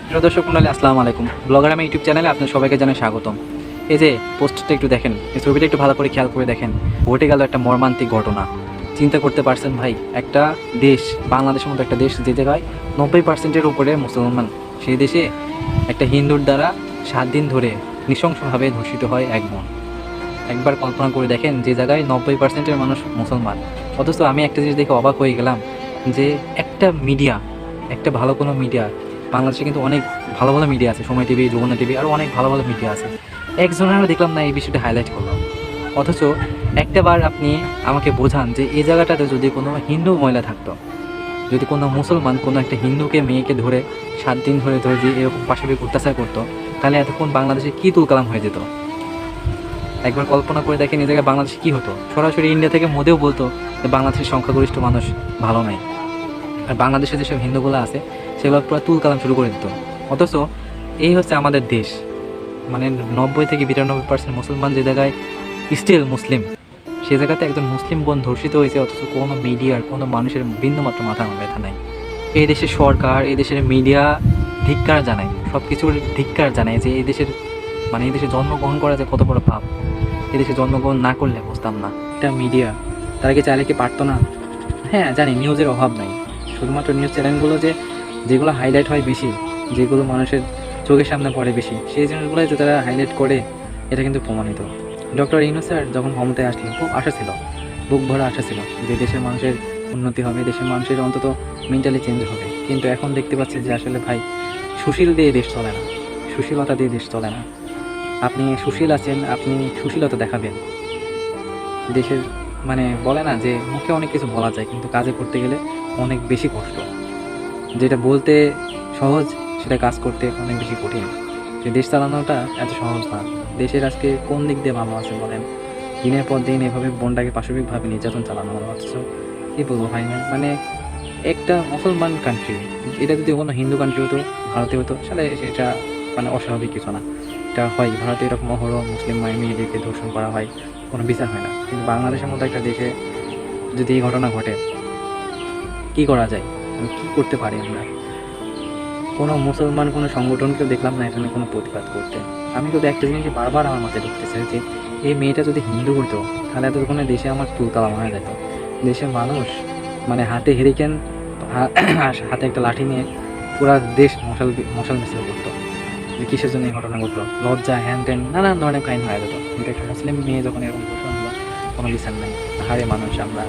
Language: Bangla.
প্রিয় দর্শক মণ্ডলী, আসসালামু আলাইকুম। ব্লগার আমি ইউটিউব চ্যানেলে আপনার সবাইকে জানাই স্বাগতম। এই যে পোস্টটা একটু দেখেন, এই ছবিটা একটু ভালো করে খেয়াল করে দেখেন। ঘটে গেল একটা মর্মান্তিক ঘটনা। চিন্তা করতে পারছেন ভাই, একটা দেশ, বাংলাদেশের মতো একটা দেশ, যে জায়গায় 90%-এর উপরে মুসলমান, সেই দেশে একটা হিন্দুর দ্বারা 7 দিন ধরে নৃশংসভাবে ধর্ষিত হয় এক বোন। একবার কল্পনা করে দেখেন, যে জায়গায় 90%-এর মানুষ মুসলমান, অথচ আমি একটা জিনিস দেখে অবাক হয়ে গেলাম যে একটা মিডিয়া, একটা ভালো কোনো মিডিয়া, বাংলাদেশে কিন্তু অনেক ভালো ভালো মিডিয়া আছে, সময় টিভি, যমুনা টিভি, আরও অনেক ভালো ভালো মিডিয়া আছে, একজনেরও দেখলাম না এই বিষয়টা হাইলাইট করলো। অথচ একটাবার আপনি আমাকে বোঝান যে এই জায়গাটাতে যদি কোনো হিন্দু মহিলা থাকতো, যদি কোনো মুসলমান কোনো একটা হিন্দুকে, মেয়েকে ধরে 7 দিন ধরে ধরে যে এরকম পাশাপাশি অত্যাচার করতো, তাহলে এতক্ষণ বাংলাদেশে কী তুলকালাম হয়ে যেত। একবার কল্পনা করে দেখেন এই জায়গায় বাংলাদেশে কী হতো। সরাসরি ইন্ডিয়া থেকে মোদেও বলতো যে বাংলাদেশের সংখ্যাগরিষ্ঠ মানুষ ভালো নাই, আর বাংলাদেশে যেসব হিন্দুগুলো আছে সেগুলো পুরো তুলকালাম শুরু করে দিত। অথচ এই হচ্ছে আমাদের দেশ, মানে 90 থেকে 92% মুসলমান যে জায়গায় স্টিল মুসলিম, সে জায়গাতে একজন মুসলিম বোন ধর্ষিত হয়েছে, অথচ কোনো মিডিয়ার, কোনো মানুষের বিন্দুমাত্র মাথা ব্যথা নাই। এই দেশের সরকার, এই দেশের মিডিয়া ধিক্কার জানায়, সব কিছুর ধিক্কার জানায় যে এই দেশের, মানে এই দেশে জন্মগ্রহণ করা যে কত বড় পাপ। এই দেশে জন্মগ্রহণ না করলে বুঝতাম না। এটা মিডিয়া, তারা কি চাইলে কি পারতো না? হ্যাঁ জানি, নিউজের অভাব নাই, শুধুমাত্র নিউজ চ্যানেলগুলো যেগুলো হাইলাইট হয় বেশি, যেগুলো মানুষের চোখের সামনে পড়ে বেশি, সেই জিনিসগুলোই যে তারা হাইলাইট করে, এটা কিন্তু প্রমাণিত। ডক্টর ইউনূস স্যার যখন ক্ষমতায় আসলেন, খুব আশা ছিল, বুক ভরা আশা ছিল যে দেশের মানুষের উন্নতি হবে, দেশের মানুষের অন্তত মেন্টালি চেঞ্জ হবে। কিন্তু এখন দেখতে পাচ্ছি যে আসলে ভাই, সুশীল দিয়ে দেশ চলে না, সুশীলতা দিয়ে দেশ চলে না। আপনি সুশীল আছেন, আপনি সুশীলতা দেখাবেন দেশের, মানে বলে না যে মুখে অনেক কিছু বলা যায়, কিন্তু কাজে করতে গেলে অনেক বেশি কষ্ট। যেটা বলতে সহজ, সেটা কাজ করতে অনেক বেশি কঠিন। যে দেশ চালানোটা এত সহজ না। দেশের আজকে কোন দিক দিয়ে ভালো আছে বলেন? দিনের পর দিন এভাবে বোনটাকে পাশবিকভাবে নির্যাতন চালানো হলো। অথচ কী বলবো ভাই, মানে একটা মুসলমান কান্ট্রি, এটা যদি কোনো হিন্দু কান্ট্রি হতো, ভারতে হতো, তাহলে সেটা মানে অস্বাভাবিক কিছু না। এটা হয়, ভারতে এরকম অহরহ মুসলিম মেয়েদেরকে ধর্ষণ করা হয়, কোনো বিচার হয় না। কিন্তু বাংলাদেশের মতো একটা দেশে যদি এই ঘটনা ঘটে, কী করা যায়, মানে কী করতে পারি আমরা? কোনো মুসলমান কোনো সংগঠনকেও দেখলাম না এখানে কোনো প্রতিবাদ করতে। আমি শুধু একটা জিনিস বারবার আমার মাথায় ঢুকতেছে যে এই মেয়েটা যদি হিন্দু হতো, তাহলে এতক্ষণে দেশে আমার তুলকালাম হয়ে যেত। দেশের মানুষ মানে হাতে হেরিকেন, হাতে একটা লাঠি নিয়ে পুরা দেশ মশাল মশাল মিছিল করতো যে কিসের জন্য এই ঘটনা ঘটলো, লজ্জা, হ্যান ত্যান নানান ধরনের কাহিনী হয়ে যেত। কিন্তু একটা মুসলিম মেয়ে যখন এরকম ঘটনা হলো, কোনো বিচার নাই। হারে মানুষ আমরা।